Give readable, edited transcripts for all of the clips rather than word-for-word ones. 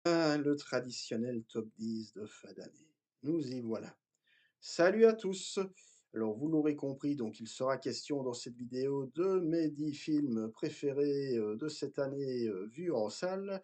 Ah, le traditionnel top 10 de fin d'année. Nous y voilà. Salut à tous! Alors, vous l'aurez compris, donc il sera question dans cette vidéo de mes 10 films préférés de cette année vus en salle.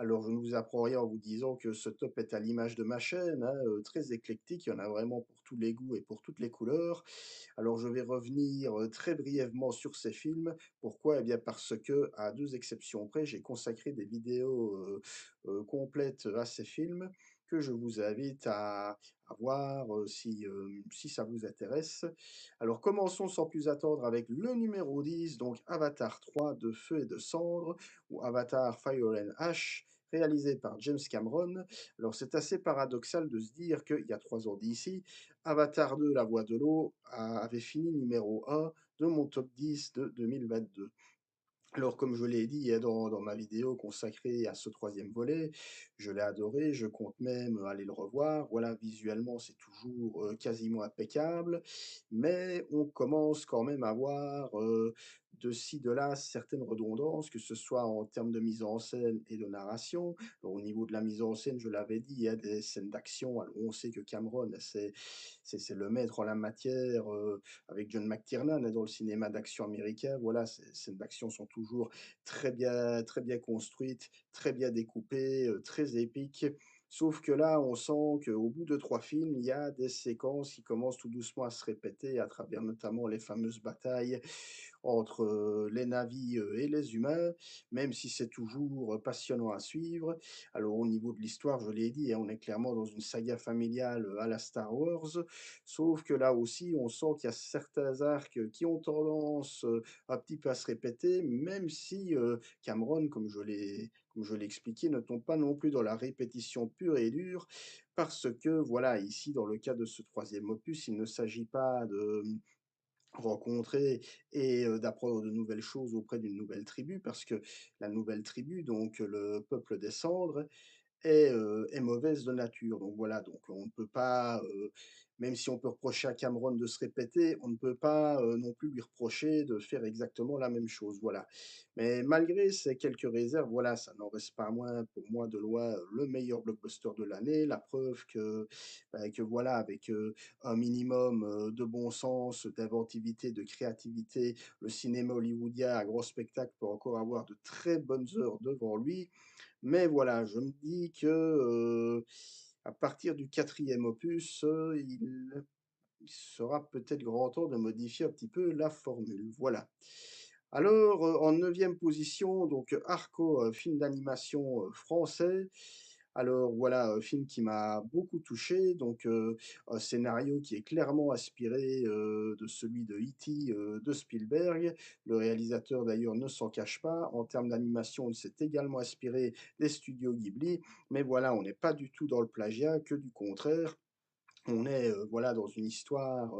Alors, je ne vous apprends rien en vous disant que ce top est à l'image de ma chaîne, hein, très éclectique, il y en a vraiment pour tous les goûts et pour toutes les couleurs. Alors, je vais revenir très brièvement sur ces films. Pourquoi? Eh bien, parce que, à deux exceptions près, j'ai consacré des vidéos complètes à ces films que je vous invite à voir si ça vous intéresse. Alors commençons sans plus attendre avec le numéro 10, donc Avatar 3 de Feu et de Cendres, ou Avatar Fire and Ash, réalisé par James Cameron. Alors c'est assez paradoxal de se dire qu'il y a 3 ans d'ici, Avatar 2, La Voix de l'eau, avait fini numéro 1 de mon top 10 de 2022. Alors, comme je l'ai dit hein, dans ma vidéo consacrée à ce troisième volet, je l'ai adoré, je compte même aller le revoir. Voilà, visuellement, c'est toujours quasiment impeccable, mais on commence quand même à voir de ci, de là certaines redondances, que ce soit en termes de mise en scène et de narration. Alors, au niveau de la mise en scène, je l'avais dit, il y a des scènes d'action. Alors, on sait que Cameron, c'est le maître en la matière. Avec John McTiernan hein, dans le cinéma d'action américain. Voilà, ces scènes d'action sont toujours très bien construites, très bien découpées, très épiques. Sauf que là, on sent qu'au bout de 3 films, il y a des séquences qui commencent tout doucement à se répéter à travers notamment les fameuses batailles entre les navis et les humains, même si c'est toujours passionnant à suivre. Alors au niveau de l'histoire, je l'ai dit, hein, on est clairement dans une saga familiale à la Star Wars, sauf que là aussi, on sent qu'il y a certains arcs qui ont tendance un petit peu à se répéter, même si Cameron, comme je l'ai expliqué, ne tombe pas non plus dans la répétition pure et dure, parce que voilà, ici, dans le cas de ce troisième opus, il ne s'agit pas de rencontrer et d'apprendre de nouvelles choses auprès d'une nouvelle tribu, parce que la nouvelle tribu, donc le peuple des Cendres, est mauvaise de nature. Donc voilà, donc on ne peut pas, même si on peut reprocher à Cameron de se répéter, on ne peut pas, non plus lui reprocher de faire exactement la même chose, voilà. Mais malgré ces quelques réserves, voilà, ça n'en reste pas moins pour moi de loin le meilleur blockbuster de l'année. La preuve que voilà, avec, un minimum, de bon sens, d'inventivité, de créativité, le cinéma hollywoodien à gros spectacle peut encore avoir de très bonnes heures devant lui. Mais voilà, je me dis que, à partir du quatrième opus, il sera peut-être grand temps de modifier un petit peu la formule, voilà. Alors, en neuvième position, donc Arco, film d'animation, français. Alors voilà, film qui m'a beaucoup touché, donc un scénario qui est clairement inspiré, de celui de E.T., de Spielberg. Le réalisateur d'ailleurs ne s'en cache pas. En termes d'animation, il s'est également inspiré des studios Ghibli, mais voilà, on n'est pas du tout dans le plagiat, que du contraire. On est, voilà, dans une histoire,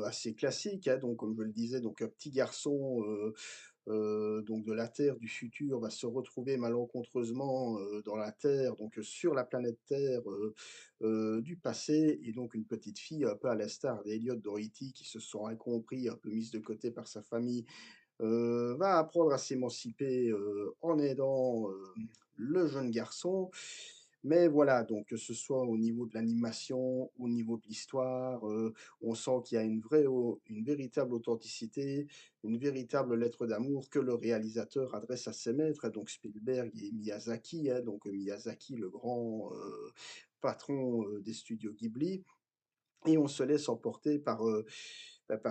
assez classique, hein, donc comme je le disais, donc un petit garçon, donc de la Terre du futur va se retrouver malencontreusement, dans la Terre, donc sur la planète Terre, du passé, et donc une petite fille un peu à l'instar d'Elliott dans E.T. qui se sent incompris, un peu mise de côté par sa famille, va apprendre à s'émanciper, en aidant, le jeune garçon. Mais voilà, donc que ce soit au niveau de l'animation, au niveau de l'histoire, on sent qu'il y a une véritable authenticité, une véritable lettre d'amour que le réalisateur adresse à ses maîtres, hein, donc Spielberg et Miyazaki, hein, donc Miyazaki, le grand, patron, des studios Ghibli. Et on se laisse emporter par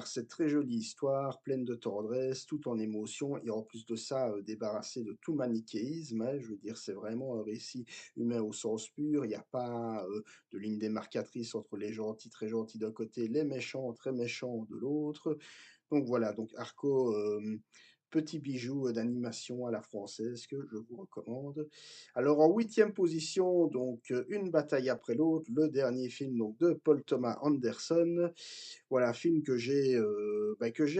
cette très jolie histoire, pleine de tendresse, tout en émotion, et en plus de ça, débarrassé de tout manichéisme, hein. Je veux dire, c'est vraiment un récit humain au sens pur. Il n'y a pas, de ligne démarcatrice entre les gentils, très gentils d'un côté, les méchants, très méchants de l'autre. Donc voilà, donc Arco, petit bijou, d'animation à la française que je vous recommande. Alors en huitième position, donc Une bataille après l'autre, le dernier film donc de Paul Thomas Anderson. Voilà, film que j'ai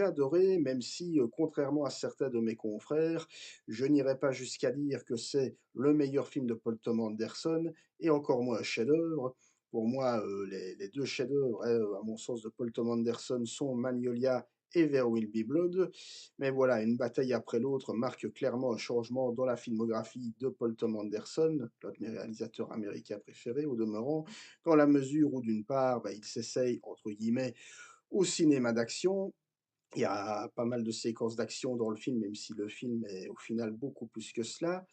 adoré, même si, contrairement à certains de mes confrères, je n'irai pas jusqu'à dire que c'est le meilleur film de Paul Thomas Anderson, et encore moins un chef-d'œuvre. Pour moi, les 2 chefs-d'œuvre, hein, à mon sens, de Paul Thomas Anderson sont Magnolia et There Will Be Blood. Mais voilà, une bataille après l'autre marque clairement un changement dans la filmographie de Paul Thomas Anderson, l'un de mes réalisateurs américains préférés au demeurant, dans la mesure où d'une part, bah, il s'essaye, entre guillemets, au cinéma d'action. Il y a pas mal de séquences d'action dans le film, même si le film est au final beaucoup plus que cela.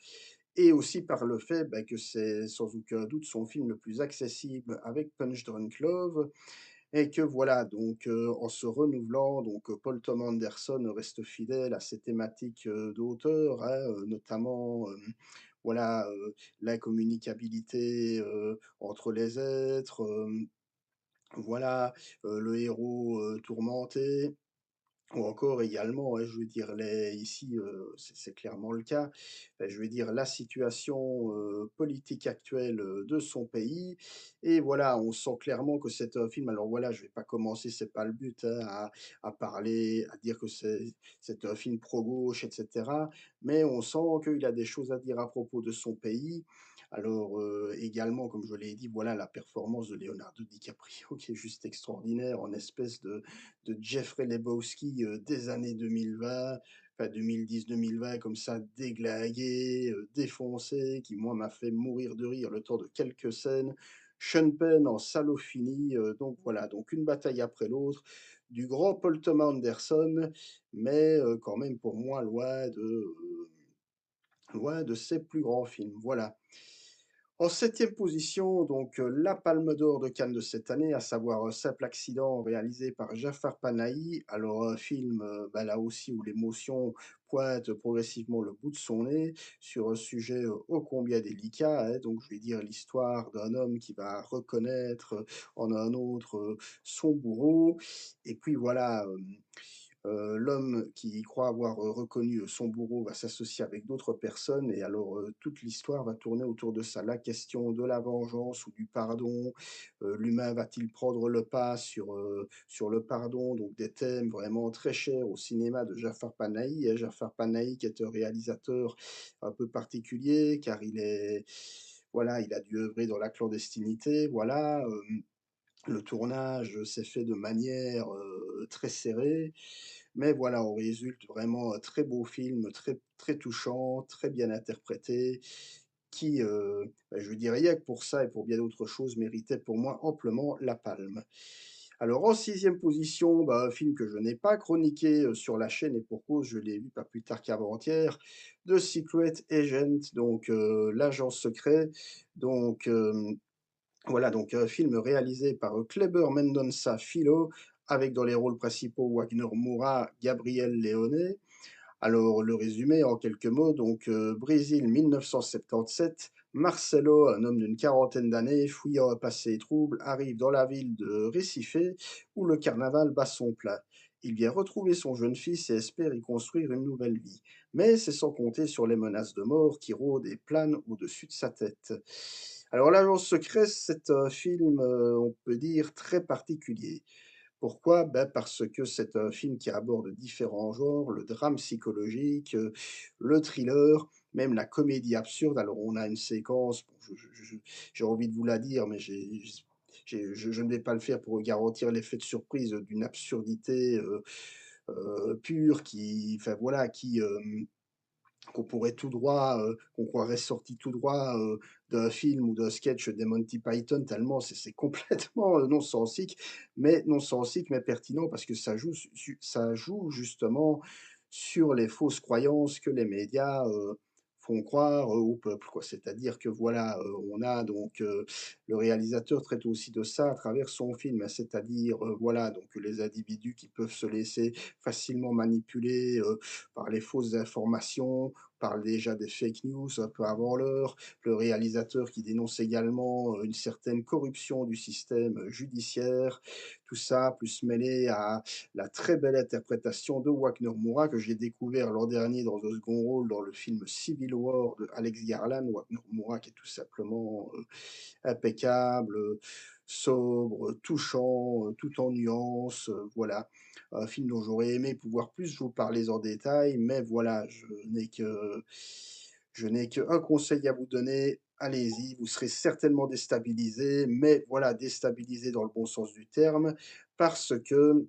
Et aussi par le fait bah, que c'est sans aucun doute son film le plus accessible avec Punch Drunk Love. Et que voilà, donc en se renouvelant, donc Paul Thomas Anderson reste fidèle à ses thématiques d'auteur, hein, notamment voilà, l'incommunicabilité entre les êtres, voilà, le héros tourmenté. Ou encore également, ouais, je veux dire les ici, c'est clairement le cas, je veux dire la situation, politique actuelle, de son pays. Et voilà, on sent clairement que c'est un film, alors voilà, je vais pas commencer, c'est pas le but, hein, à parler, à dire que c'est un film pro-gauche et cetera, mais on sent qu'il a des choses à dire à propos de son pays. Alors, également, comme je l'ai dit, voilà la performance de Leonardo DiCaprio qui est juste extraordinaire en espèce de Jeffrey Lebowski des années 2020, enfin 2010-2020, comme ça, déglingué, défoncé, qui, moi, m'a fait mourir de rire le temps de quelques scènes. Sean Penn en salophilie, donc voilà, donc une bataille après l'autre, du grand Paul Thomas Anderson, mais quand même pour moi loin de ses plus grands films. Voilà. En septième position, donc la Palme d'or de Cannes de cette année, à savoir Un simple accident réalisé par Jafar Panahi. Alors un film, bah, là aussi où l'émotion pointe progressivement le bout de son nez sur un sujet ô combien délicat, hein. Donc je vais dire l'histoire d'un homme qui va reconnaître en un autre son bourreau. Et puis voilà, l'homme qui croit avoir reconnu son bourreau va s'associer avec d'autres personnes et alors toute l'histoire va tourner autour de ça. La question de la vengeance ou du pardon, l'humain va-t-il prendre le pas sur le pardon, donc des thèmes vraiment très chers au cinéma de Jafar Panahi. Et Jafar Panahi qui est un réalisateur un peu particulier car voilà, il a dû œuvrer dans la clandestinité, voilà. Le tournage s'est fait de manière très serrée, mais voilà, on résulte vraiment un très beau film, très, très touchant, très bien interprété, qui, bah, je dirais rien que pour ça et pour bien d'autres choses, méritait pour moi amplement la palme. Alors en sixième position, bah, un film que je n'ai pas chroniqué sur la chaîne et pour cause, je l'ai vu pas plus tard qu'avant-hier, The Secret Agent, donc l'agent secret, donc voilà, donc un film réalisé par Kleber Mendonça Filho, avec dans les rôles principaux Wagner Moura, Gabriel Leone. Alors, le résumé en quelques mots, donc Brésil 1977, Marcelo, un homme d'une quarantaine d'années, fuyant un passé trouble, arrive dans la ville de Recife, où le carnaval bat son plein. Il vient retrouver son jeune fils et espère y construire une nouvelle vie. Mais c'est sans compter sur les menaces de mort qui rôdent et planent au-dessus de sa tête. Alors, L'Agent secret, c'est un film, on peut dire, très particulier. Pourquoi? Ben, parce que c'est un film qui aborde différents genres, le drame psychologique, le thriller, même la comédie absurde. Alors on a une séquence, bon j'ai envie de vous la dire, mais je ne vais pas le faire pour garantir l'effet de surprise, d'une absurdité, pure qui enfin voilà, qu'on pourrait tout droit, qu'on croirait sorti tout droit, d'un film ou d'un sketch des Monty Python tellement c'est complètement, non-sensique mais pertinent parce que ça joue justement sur les fausses croyances que les médias, font croire, au peuple, quoi. C'est-à-dire que voilà, on a donc, le réalisateur traite aussi de ça à travers son film, hein, c'est-à-dire, voilà, donc les individus qui peuvent se laisser facilement manipuler, par les fausses informations, parle déjà des fake news un peu avant l'heure, le réalisateur qui dénonce également une certaine corruption du système judiciaire, tout ça plus mêlé à la très belle interprétation de Wagner Moura que j'ai découvert l'an dernier dans un second rôle dans le film Civil War de Alex Garland, Wagner Moura qui est tout simplement impeccable, sobre, touchant, tout en nuances, voilà. Un film dont j'aurais aimé pouvoir plus vous parler en détail, mais voilà, je n'ai qu'un conseil à vous donner, allez-y, vous serez certainement déstabilisé, mais voilà, déstabilisé dans le bon sens du terme, parce que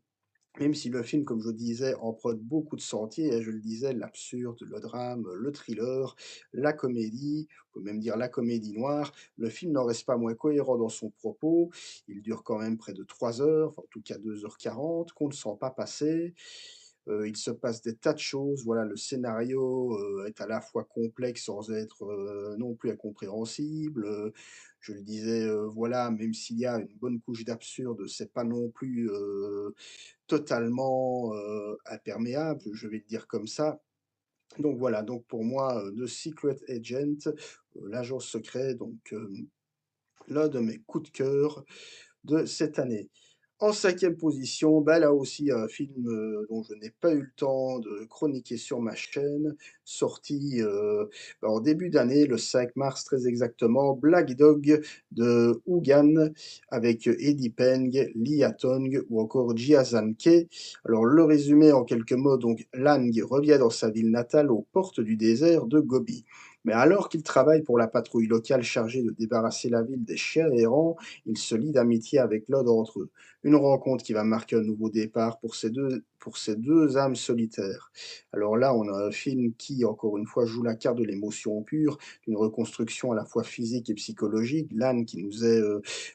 Même si le film, comme je disais, emprunte beaucoup de sentiers, hein, je le disais, l'absurde, le drame, le thriller, la comédie, on peut même dire la comédie noire, le film n'en reste pas moins cohérent dans son propos. Il dure quand même près de 3 heures, enfin en tout cas 2h40, qu'on ne sent pas passer. Il se passe des tas de choses, voilà, le scénario, est à la fois complexe sans être, non plus incompréhensible, je le disais, voilà, même s'il y a une bonne couche d'absurde, c'est pas non plus, totalement, imperméable, je vais le dire comme ça. Donc voilà, donc pour moi, The Secret Agent, l'agent secret, donc l'un de mes coups de cœur de cette année. En cinquième position, bah, là aussi un film, dont je n'ai pas eu le temps de chroniquer sur ma chaîne, sorti, bah, en début d'année, le 5 mars très exactement, Black Dog de Hougan avec Eddie Peng, Lee Hatong ou encore Jiazhan Kei. Alors le résumé en quelques mots, donc Lang revient dans sa ville natale aux portes du désert de Gobi. Mais alors qu'il travaille pour la patrouille locale chargée de débarrasser la ville des chiens errants, il se lie d'amitié avec l'un d'entre eux. Une rencontre qui va marquer un nouveau départ pour ces deux âmes solitaires. Alors là, on a un film qui, encore une fois, joue la carte de l'émotion pure, d'une reconstruction à la fois physique et psychologique. L'âne qui nous est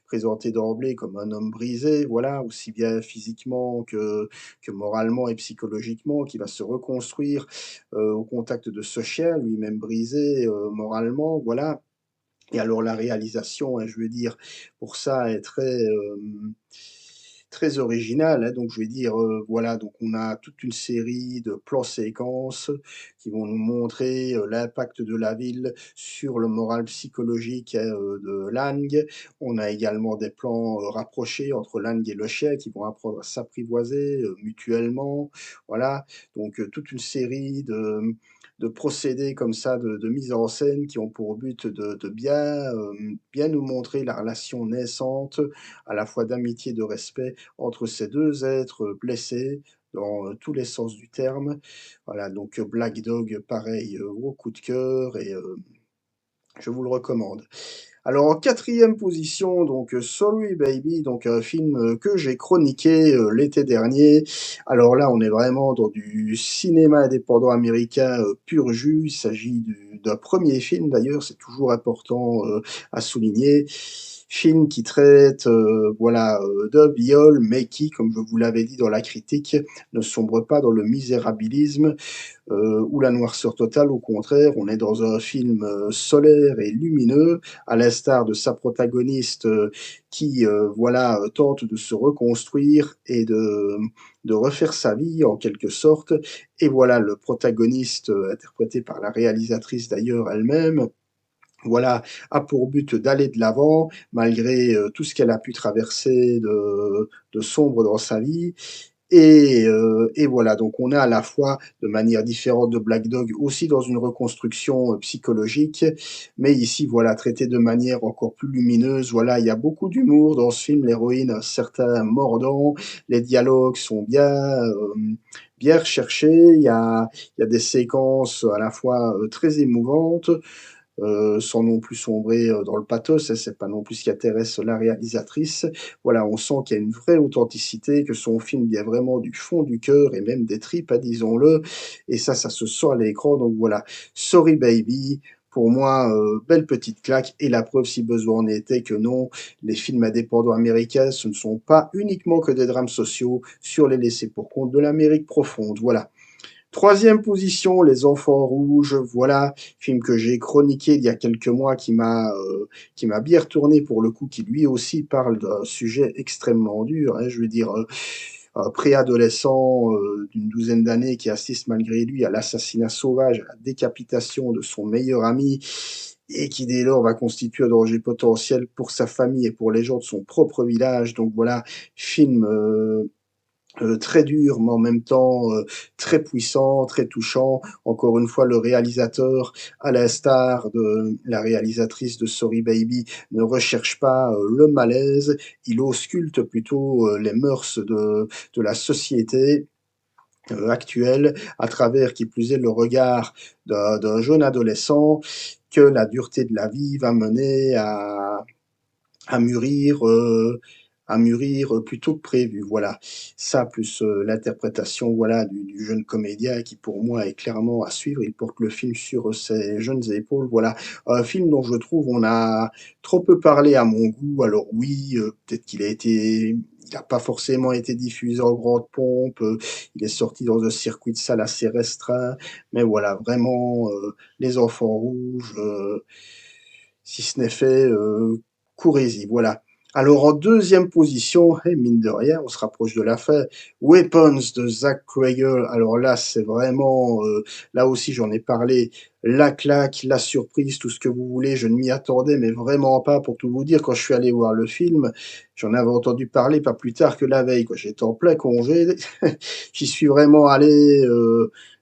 présenté d'emblée comme un homme brisé, voilà, aussi bien physiquement que moralement et psychologiquement, qui va se reconstruire au contact de ce chien, lui-même brisé moralement, voilà. Et alors la réalisation, hein, je veux dire, pour ça est très, très originale, hein, donc je vais dire, voilà, donc on a toute une série de plans séquences qui vont nous montrer, l'impact de la ville sur le moral psychologique, hein, de Lang. On a également des plans, rapprochés entre Lang et le chien qui vont apprendre à s'apprivoiser, mutuellement, voilà. Donc, toute une série de procédés comme ça de mise en scène qui ont pour but de bien, bien nous montrer la relation naissante, à la fois d'amitié et de respect entre ces 2 êtres blessés dans, tous les sens du terme. Voilà, donc, Black Dog, pareil, gros coup de cœur et je vous le recommande. Alors en quatrième position, donc Sorry Baby, donc un film, que j'ai chroniqué, l'été dernier. Alors là, on est vraiment dans du cinéma indépendant américain, pur jus. Il s'agit d'un premier film d'ailleurs, c'est toujours important, à souligner. Film qui traite, voilà, d'un viol, mais qui, comme je vous l'avais dit dans la critique, ne sombre pas dans le misérabilisme, ou la noirceur totale. Au contraire, on est dans un film solaire et lumineux, à l'instar de sa protagoniste qui, voilà, tente de se reconstruire et de refaire sa vie en quelque sorte. Et voilà, le protagoniste, interprété par la réalisatrice d'ailleurs elle-même, voilà, a pour but d'aller de l'avant malgré tout ce qu'elle a pu traverser de sombre dans sa vie et voilà, donc on est à la fois, de manière différente de Black Dog, aussi dans une reconstruction, psychologique, mais ici, voilà, traité de manière encore plus lumineuse. Voilà, il y a beaucoup d'humour dans ce film, l'héroïne a un certain mordant, les dialogues sont bien, bien recherchés, il y a des séquences à la fois, très émouvantes, sans non plus sombrer, dans le pathos, hein, c'est pas non plus ce qui intéresse la réalisatrice. Voilà, on sent qu'il y a une vraie authenticité, que son film vient vraiment du fond du cœur et même des tripes, hein, disons-le, et ça se sent à l'écran, donc voilà. Sorry Baby, pour moi, belle petite claque et la preuve, si besoin en était, que non, les films indépendants américains, ce ne sont pas uniquement que des drames sociaux sur les laissés pour compte de l'Amérique profonde, voilà. Troisième position, Les Enfants Rouges, voilà, film que j'ai chroniqué il y a quelques mois qui m'a bien retourné pour le coup, qui lui aussi parle d'un sujet extrêmement dur, hein, je veux dire, un préadolescent d'une douzaine d'années qui assiste malgré lui à l'assassinat sauvage, à la décapitation de son meilleur ami et qui dès lors va constituer un danger potentiel pour sa famille et pour les gens de son propre village. Donc voilà, film très dur, mais en même temps très puissant, très touchant. Encore une fois, le réalisateur, à l'instar de la réalisatrice de Sorry Baby, ne recherche pas le malaise, il ausculte plutôt les mœurs de la société actuelle, à travers, qui plus est, le regard d'un jeune adolescent que la dureté de la vie va mener à mûrir à mûrir plutôt que prévu. Voilà, ça plus l'interprétation voilà du jeune comédien qui pour moi est clairement à suivre. Il porte le film sur ses jeunes épaules. Voilà, un film dont je trouve on a trop peu parlé à mon goût. Alors oui, peut-être qu'il a été il n'a pas forcément été diffusé en grande pompe, il est sorti dans un circuit de salle assez restreint, mais voilà, vraiment, Les Enfants Rouges, si ce n'est fait, courez-y, voilà. Alors en deuxième position, et mine de rien, on se rapproche de la fin, Weapons de Zack Cregger. Alors là, c'est vraiment, là aussi j'en ai parlé, la claque, la surprise, tout ce que vous voulez. Je ne m'y attendais, mais vraiment pas. Pour tout vous dire, quand je suis allé voir le film, j'en avais entendu parler pas plus tard que la veille, quoi. J'étais en plein congé, j'y suis vraiment allé.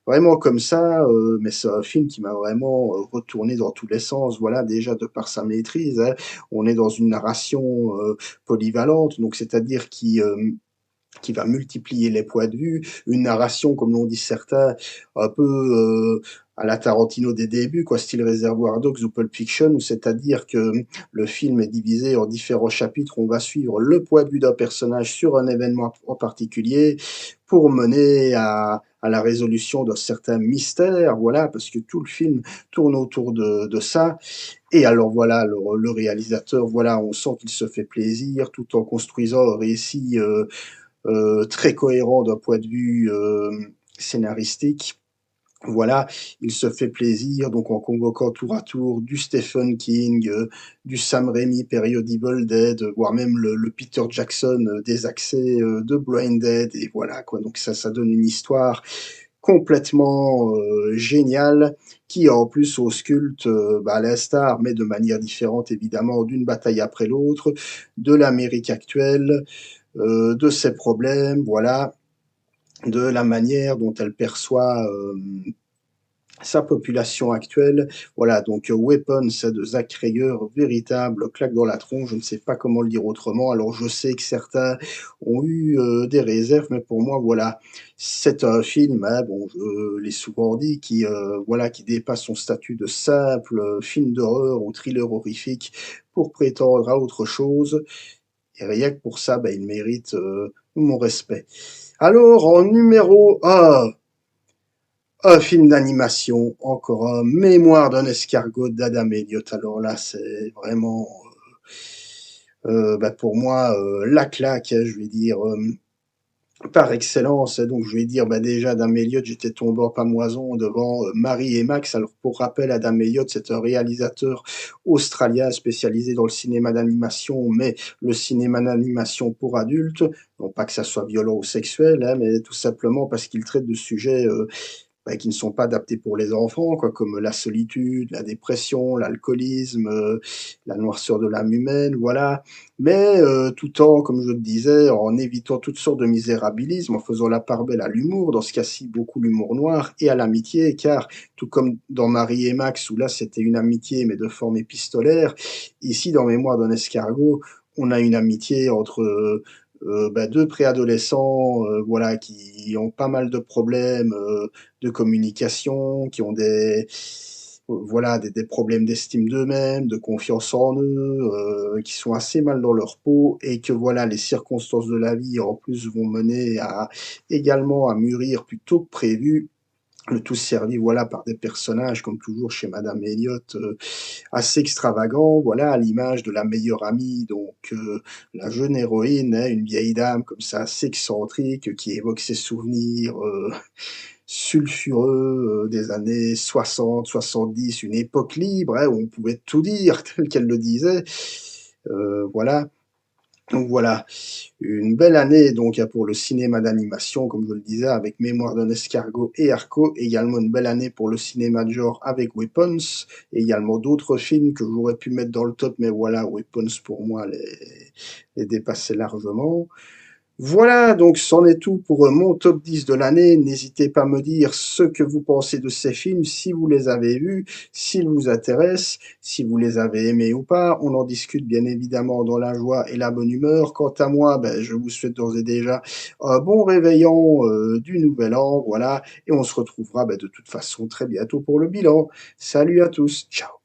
Vraiment comme ça, mais c'est un film qui m'a vraiment retourné dans tous les sens. Voilà, déjà de par sa maîtrise, hein, on est dans une narration polyvalente, donc c'est-à-dire qui va multiplier les points de vue, une narration, comme l'ont dit certains, un peu à la Tarantino des débuts, quoi, style Reservoir Dogs ou Pulp Fiction, c'est-à-dire que le film est divisé en différents chapitres, on va suivre le point de vue d'un personnage sur un événement en particulier pour mener à la résolution d'un certain mystère, voilà, parce que tout le film tourne autour de ça. Et alors voilà, le réalisateur, voilà, on sent qu'il se fait plaisir tout en construisant un récit très cohérent d'un point de vue scénaristique. Voilà, il se fait plaisir, donc en convoquant tour à tour du Stephen King, du Sam Raimi, période Evil Dead, voire même le Peter Jackson des accès de Blinded, et voilà quoi. Donc ça donne une histoire complètement géniale qui en plus ausculte bah, l'instar, mais de manière différente évidemment, d'une bataille après l'autre, de l'Amérique actuelle, de ses problèmes, voilà, de la manière dont elle perçoit sa population actuelle. Voilà, donc Weapon, c'est de Zach Cregger, véritable claque dans la tronche, je ne sais pas comment le dire autrement. Alors je sais que certains ont eu des réserves, mais pour moi, voilà, c'est un film, hein, bon, je l'ai souvent dit, qui, voilà, qui dépasse son statut de simple film d'horreur ou thriller horrifique pour prétendre à autre chose. Et rien que pour ça, bah, il mérite mon respect. Alors, en numéro 1, un film d'animation, encore un Mémoire d'un escargot d'Adam Elliott. Alors là, c'est vraiment, bah, pour moi, la claque, hein, je vais dire, par excellence. Donc, je vais dire, bah, déjà, Adam Elliott, j'étais tombé en pamoison devant Marie et Max. Alors, pour rappel, Adam Elliott, c'est un réalisateur australien spécialisé dans le cinéma d'animation, mais le cinéma d'animation pour adultes. Non pas que ça soit violent ou sexuel, hein, mais tout simplement parce qu'il traite de sujets bah, qui ne sont pas adaptés pour les enfants, quoi, comme la solitude, la dépression, l'alcoolisme, la noirceur de l'âme humaine, voilà. Mais tout en, comme je le disais, en évitant toutes sortes de misérabilisme, en faisant la part belle à l'humour, dans ce cas-ci beaucoup l'humour noir, et à l'amitié, car tout comme dans Marie et Max, où là c'était une amitié mais de forme épistolaire, ici dans Mémoire d'un escargot, on a une amitié entre bah, deux préadolescents, voilà, qui ont pas mal de problèmes de communication, qui ont des voilà des problèmes d'estime d'eux-mêmes, de confiance en eux, qui sont assez mal dans leur peau et que voilà les circonstances de la vie en plus vont mener à également à mûrir plus tôt que prévu. Le tout servi voilà par des personnages comme toujours chez Madame Elliott assez extravagants, voilà à l'image de la meilleure amie donc la jeune héroïne, hein, une vieille dame comme ça assez excentrique qui évoque ses souvenirs sulfureux des années 60, 70, une époque libre, hein, où on pouvait tout dire tel qu'elle le disait. Voilà. Donc voilà, une belle année donc hein, pour le cinéma d'animation, comme je le disais, avec Mémoire d'un escargot et Arco. Également une belle année pour le cinéma de genre avec Weapons. Également d'autres films que j'aurais pu mettre dans le top, mais voilà, Weapons pour moi les dépassait largement. Voilà, donc c'en est tout pour mon top 10 de l'année. N'hésitez pas à me dire ce que vous pensez de ces films, si vous les avez vus, s'ils vous intéressent, si vous les avez aimés ou pas. On en discute bien évidemment dans la joie et la bonne humeur. Quant à moi, ben, je vous souhaite d'ores et déjà un bon réveillon du nouvel an, voilà, et on se retrouvera ben, de toute façon très bientôt pour le bilan. Salut à tous, ciao.